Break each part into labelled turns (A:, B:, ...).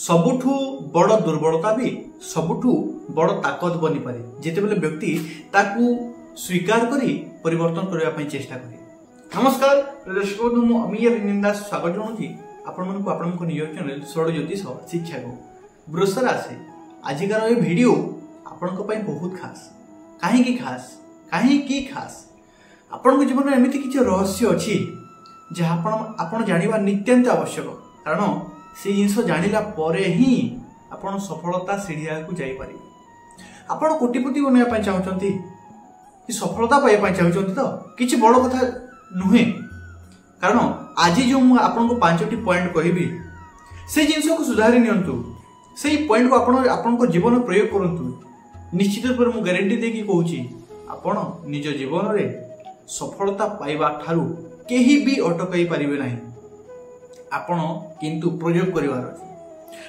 A: सबुठु बड़ दुर्बलता भी सबुठु बड़ ताकत बनी पारे जितेबले व्यक्ति ताकू स्वीकार करी परिवर्तन करने ପାଇଁ चेष्टा करे। नमस्कार दर्शक बंधु मु अमीर निंदा स्वागत जनाऊँगी आपण निज चैनल षड़ ज्योतिष शिक्षा को वृष राशि आजिकार ये वीडियो आपण बहुत खास कहीं खास आपण जीवन में एमती किसी रहस्य अच्छी जहाँ आपण जानिबा नित्यांत आवश्यक कारण से जिनस जानिला परे ही आपण सफलता सीढ़िया को जाई पारिबे। आपण कोटिपति बनवाई चाहूँगी सफलता पाइबा चाहूँगी तो किसी बड़ कथा नुहे कारण आज जो आपको 5टी पॉइंट कहबी से जिनस को सुधारी नियंतु से पॉइंट को आपण जीवन प्रयोग करंतु निश्चित रूप से गारंटी देकी कहूँ आपण निज जीवन रे सफलता पाइबा ठारू केही भी अटकई पारिबे नाही। आपण किंतु प्रयोग करिवार अछि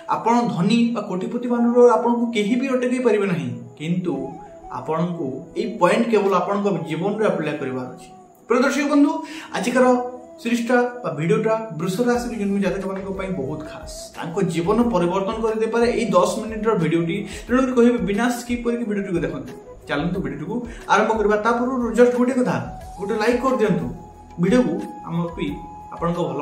A: आपण धनी बा कोटिपति मानरो आपण को केही भी अटकई पारिबे नाही किंतु आपण को ए पॉइंट केवल आपण को जीवन रे अप्लाई करिवार अछि। प्रदर्शक बंधु आजिकर सीरीजटा बा वीडियोटा वृष राशि जन्म जातक मानक पई बहुत खास तांको जीवन परिवर्तन कर दे पारे ए 10 मिनिट रो वीडियोटी तेणु कहबे बिना स्किप करके वीडियोटी को देखंतु। चलंतु वीडियो को आरंभ करबा तापर जस्ट गोटे कथा गोटे लाइक कर दियंतु वीडियो को हम पी आपण को भल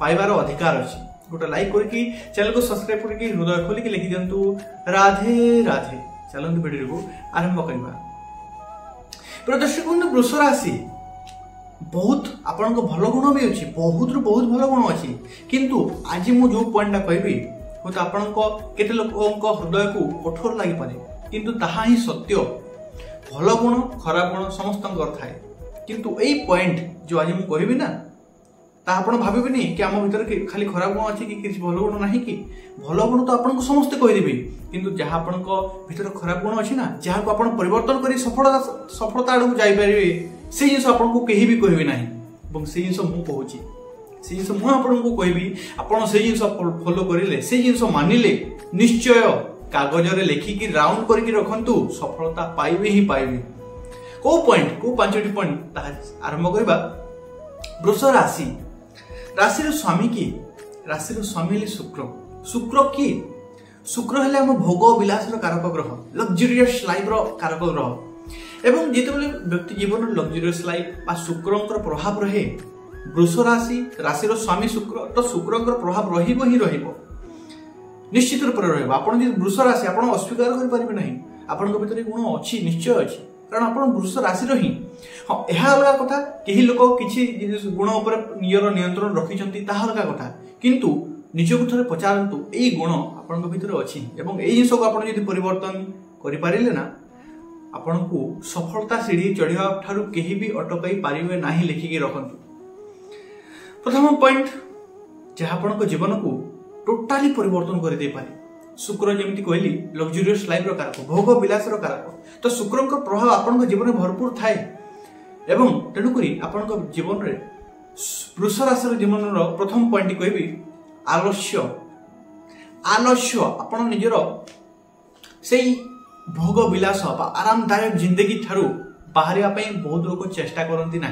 A: पाइबार अधिकार अछि गोटे लाइक करके चैनल को सब्सक्राइब करके हृदय खोल के लिखि दियंतु राधे राधे। चलंतु वीडियो को आरंभ करबा। प्रदर्शक बंधु वृष राशि बहुत आपण को भल गुण भी अछि बहुत रु बहुत भल गुण अछि किंतु आज मु जो पॉइंटटा कहबी हो तो आपण को केते लोक हृदय को कठोर लागि पारे किंतु ताहा ही सत्य भल गुण खराब गुण समस्त थाए किंतु एई पॉइंट जो आज मु कहबी ना ता आपण भाबिबेनी कि आम भीतर खाली खराब गुण अछि कि किछि भल गुण नाही कि भल गुण तो आपण को समस्त कहि देबे किंतु जहाँ आपण को भीतर खराब गुण अछि ना जहाँ को आपण परिवर्तन करी सफलता आडू जाई परिबे से जिंस आपण को केही भी कहबे नाही ଏବଂ से जिंस मु कहूची से जिंस मु आपण को कहबी आपण से जिंस फॉलो करिले से जिंस मानिले निश्चय कागज रे लेखिकी राउंड करके रखंतु सफलता पाइबे ही पाइबे। को पॉइंट को 5टी पॉइंट आरंभ करबा। वृष राशि राशि स्वामी की राशि स्वामी शुक्र शुक्र की शुक्र हेले हम भोग विलास कारक ग्रह लग्जरियस लाइफ कारक ग्रह एवं जितेबले व्यक्ति जीवन लग्जरियस लाइफ बा शुक्रंकर प्रभाव रहे वृष राशि राशि स्वामी शुक्र तो शुक्रंकर प्रभाव रहिबो ही रहिबो निश्चित रूप से रहिबो। आपण जे वृष राशि आपण अस्वीकार करि परिबे नाही आपण को भीतर गुण अछि निश्चय अछि कारण आपण वृष राशि रही हाँ यह अलग कथा कहीं लोक किसी गुण उपर निजर नियंत्रण रखिछंती ताहा अलग कथा किंतु निजको थरे पचारंतु एई गुण आपण भीतर अछि एवं एई जिंस को आपण यदि परिवर्तन करि पारिले ना आपण को सफलता सीढ़ी चढ़िया ठारू केही भी अटकाई पारिबे नाही लिखिकी रखंतु। प्रथम पॉइंट जहाँ आपण को जीवन को टोटाली परिवर्तन कर दे पारे शुक्र जमी कहली लग्जरियस लाइफ कारक भोग विलास कारक तो शुक्र प्रभाव आपण जीवन में भरपूर थाए एवं तेणुक आपण जीवन में वृष राशि जीवन प्रथम पॉइंट कहबी आलस्य आलस्य आपण निजर से भोग विलास आरामदायक जिंदगी ठारू बाहर बहुत लोग चेष्टा करती ना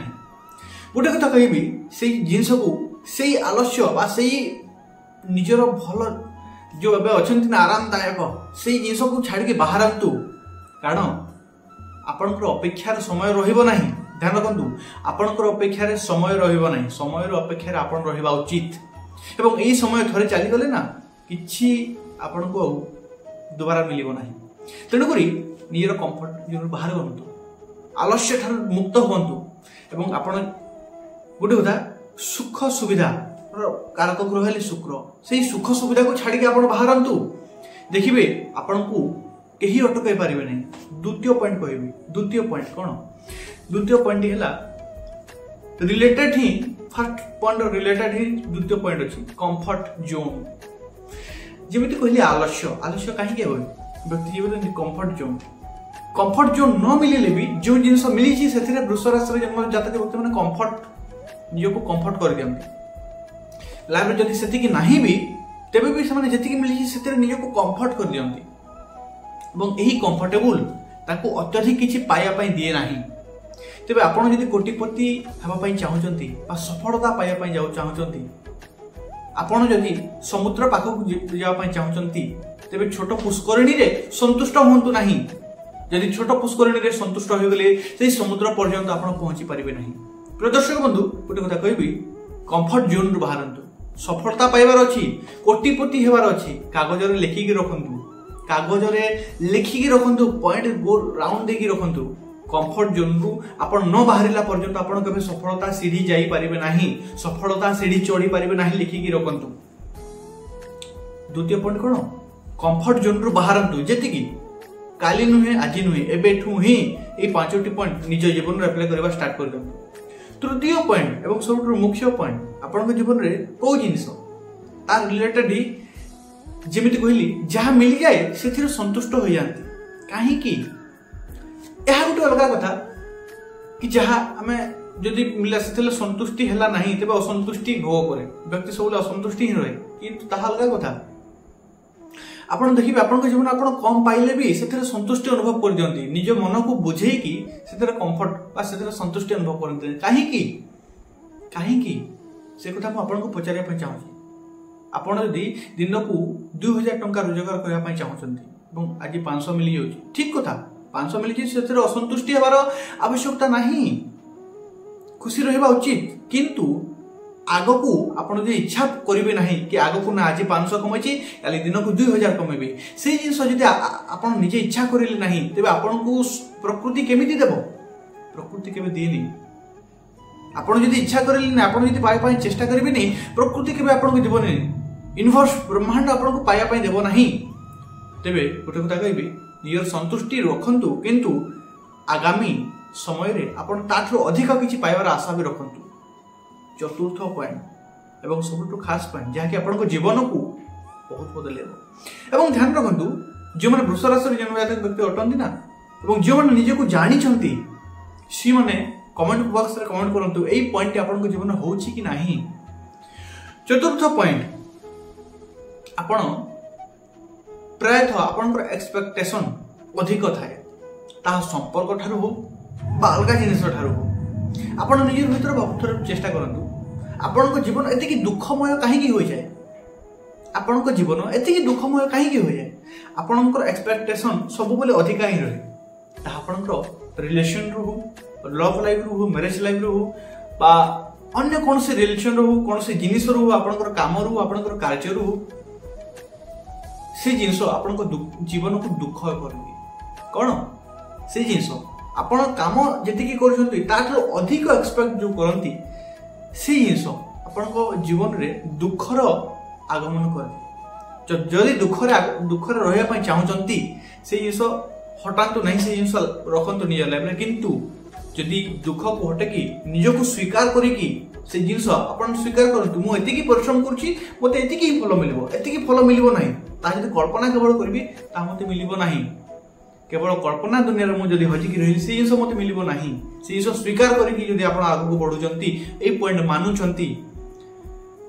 A: गोटे कथा कहबी से जिनस को से आलस्य से निजर भल जो एवं अच्छा ना आरामदायक से जिनस को छाड़ के बाहर आंतु कारण आपणकर अपेक्षार समय रहिबो नाही। ध्यान रखंतु आपणकर अपेक्षार समय रहिबो नाही समय अपेक्षार आपण रहिबा उचित एवं एई समय थरे चली गले ना किछि आपण को दोबारा मिलिबो नाही तेणुक निजर कंफर्ट जोन बाहर बनतु आलस्य ठार मुक्त हुंतु एवं आपण गोटे कथा सुख सुविधा कारक ग्रह हेले शुक्र से सुख सुविधा को छाड़ी आप बाहर आंतु देखिए आपण को कहीं अटकाई पारिबे नहीं। द्वितीय पॉइंट कहबी द्वितीय पॉइंट कौन द्वितीय पॉइंट है रिलेटेड ही फर्स्ट पॉइंट रिलेटेड ही द्वितीय पॉइंट अच्छी कंफर्ट जोन जमी कहली आलस्य आलस्य कहीं व्यक्ति जीवन कंफर्ट जोन न मिले भी जो जिन मिली से वृष राशि जन्म जातक व्यक्ति मैंने कंफर्ट निज को कंफर्ट कर दियंती लाइफ जदि सेतिकी नाही भी तेबे भी से जेतिकी मिली से निज को कंफर्ट कर दियंती एवं यही कंफर्टेबल ताको अत्यधिक किछि पाया पई दिए नाही। तेबे आपण जदि कोटिपति हेबा पई चाहउचंती बा सफलता पाया पई जाउ चाहउचंती आपण जदि समुद्र पाखक जावाई चाहते तेरे छोट पुष्करिणी रे संतुष्ट हूँ ना। जदि छोट पुष्करिणी रे संतुष्ट हो गले से समुद्र पर्यंत आप पहुंची पारे ना। प्रिय दर्शक बंधु गोटे कथा कहबी कंफर्ट जोन रु बाहरतु। सफलता पाइबार अच्छी कोटिपति हेबार अच्छी कागज लेखिकी रखु कागज लेखिकी रखु पॉइंट गो राउंड देकी रखु। कंफर्ट जोन रु आपण न बाहरिला पर्यंत आपण केबे सफलता सीढ़ी जाई पारिबे नाही सफलता सीढ़ी चढ़ी पारिबे नाही लिखिकी रखु। द्वितीय पॉइंट कोन कंफर्ट जोन रु बाहरतु जेतिकी काली नुहे आज नुहे एबेठू ही ए पांचटी पॉइंट निज जीवन रे अप्लाई करबा स्टार्ट कर दो। तृतीय पॉइंट एवं सबुठ मुख्य पॉइंट आपण जीवन रे को जिनिस तार रिलेटेड ही जेमिति कहली जहाँ मिल जाए से संतुष्ट हो जाती कहीं यह गोटे अलग कथा कि जहाँ आम जदि मिला से संतुष्टि है ना तेज असंतुष्टि भोग करे व्यक्ति सब असंतुष्टि ही रहे कि अलग कथा। आपड़ देखिए आप जीवन आप कम पाइले भी से संतुष्टि अनुभव कर दियंती निज मन को बुझेकी से कंफर्ट से संतुष्टि अनुभव करते कहीं से कथा मुझे पचारे चाहूँगी। आपड़ यदि दिन को 2000 टंका रोजगार करने चाहते आज 500 मिल जाए ठीक कथा 500 मिली से असंतुष्टि हबार आवश्यकता नहीं खुशी रहा उचित किंतु आग को आपड़ जो इच्छा करेंगे ना कि आग को ना आज 500 कमाई काली दिन को 2000 कमेबे से जिन आप निजे इच्छा करेंगे ना तेज आपन को प्रकृति केमी देव प्रकृति केवे दिए आपड़ जब इच्छा करेंगे ना आप पाइबा चेष्टा करेंगे नहीं प्रकृति केवे आपको देवनी यूनिवर्स ब्रह्मांड आपको पाइबा देव ना। तेरे गोटे कथा कहबी निजर संतुष्टि रखु किंतु आगामी समय रे आपन ताठो अधिक किछि पाइबार आशा भी रखु। चतुर्थ पॉइंट एवं सबुठ खास पॉइंट जहाँकि आपन जीवन को बहुत बदल एवं ध्यान रखु जो मैंने वृष राशि जन्म जातक व्यक्ति अटंती ना जो मैंने निजे को जानी सी मैंने कमेंट बॉक्स रे कमेंट करंतु एई पॉइंट आपन जीवन होउछि कि नाही। चतुर्थ पॉइंट आपन प्रायतः आपन एक्सपेक्टेशन अधिक थाए ता संपर्क ठारू हो बा अलग जिनिस ठारू हो आपन निजर भीतर बहुत चेष्टा करंतु आपन जीवन एतिकी दुखमय कहीं हो जाए आपन जीवन एतिकी दुखमय कहीं हो जाए आपन एक्सपेक्टेशन सब बेले अधिक ही रहे ता आपन रिलेशन रू हो लव लाइफ रू हो मैरिज लाइफ रू हो बा अन्य कौन से रिलेशन रू हो कौन से जिनिस रू हो आपन काम रू आपन कार्य रू हो से जिनस आपण जीवन को दुख कर कौन से जिनस आपण काम जी कर अधिक एक्सपेक्ट जो करती से जिनस आपण जीवन रे दुखर आगमन कर जदि दुखर रहा चाहती से जिनस हटातु नहीं से जिनस रखु निज लाइफ किंतु जदि दुख को हटेकी निजक स्वीकार करिकी से जिनस आपण स्वीकार करतु मुझे परिश्रम करुँची मत एतिकी फल मिल ना ताकि कल्पना केवल करी मत मिल ना केवल कल्पना दुनिया में मुझे हजिकी रही से जिन मत मिल ना से जिन स्वीकार करके आग को बढ़ुंट ये पॉइंट मानुंट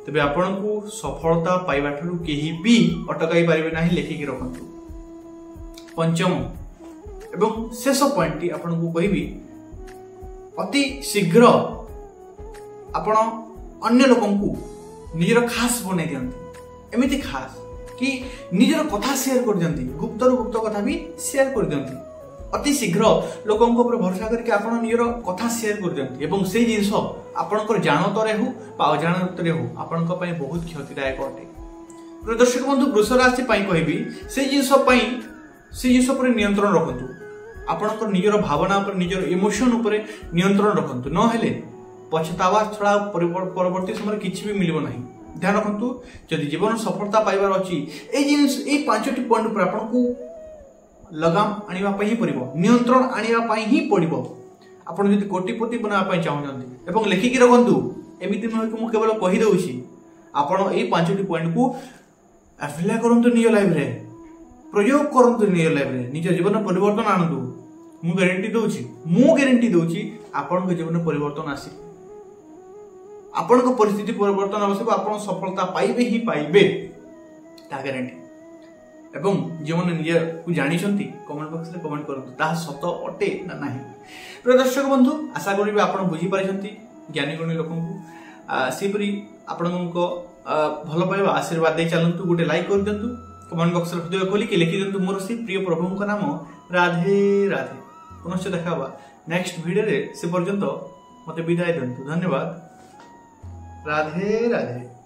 A: तेरे आपण को सफलता पाइबा ठारू केही भी अटकाई पारे ना लेखिकी रखु। पंचम एवं शेष पॉइंट आपन को कहबी अति शीघ्र आपण अन्य लोकों को निजर खास बन दियंती एमिति खास कि निजर कथा शेयर कर दियंती गुप्त गुप्त कथा भी शेयर कर दियंती अति शीघ्र लोकों ऊपर भरोसा करके आपण निजर कथा शेयर कर दियंती एवं से जिंस आपनकर जानतरे हो बा अजाणतरे हो आपनक पई बहुत क्षतिदायक अटे। प्रिय दर्शक बंधु वृष राशि पई कहबी से जिंस पर नियंत्रण रखंतु आपनकर निजर भावना पर निजर इमोशन ऊपर नियंत्रण रखंतु न हेले पछतावा छड़ा परवर्ती समय किसी भी मिल ना। ध्यान रखु जदि जीवन सफलता पाइबार अच्छी ये 5टी पॉइंट पर आपको लगाम आने ही पड़ो नियंत्रण आने ही पड़ो आप कोटिपति बनवाई चाहते और लेखिकी रखु एमती नुह कि मुझे केवल कहीदे आपड़ ये 5टी पॉइंट को अप्लाई करूँ निज लाइफ रे प्रयोग करूँ निज लाइफ रे निज जीवन परिवर्तन आणतु मु गारंटी दूची आपण जीवन परिवर्तन आसी आपण परिस्थिति परिवर्तन आवश्यक आप सफलता पाइबे ही पाइबे ता गारंटी एवं जो मैंने निजे को जानी कमेंट बॉक्स में कमेंट करते ता सत अटे ना नहीं। प्रिय दर्शक बंधु आशा करी आप बुझी पारि ज्ञानी गुणी लोक सेपरी आपण भल पाइबा आशीर्वाद दे चलतु गोटे लाइक कर दिंतु कमेंट बॉक्स रे हृदय खोलिक लिखि दिंतु मोर से प्रिय प्रभु का नाम राधे राधे। पुनश्च देखा नेक्स्ट वीडियो रे से पर्यंत मते विदाय दिंतु। धन्यवाद। राधे राधे।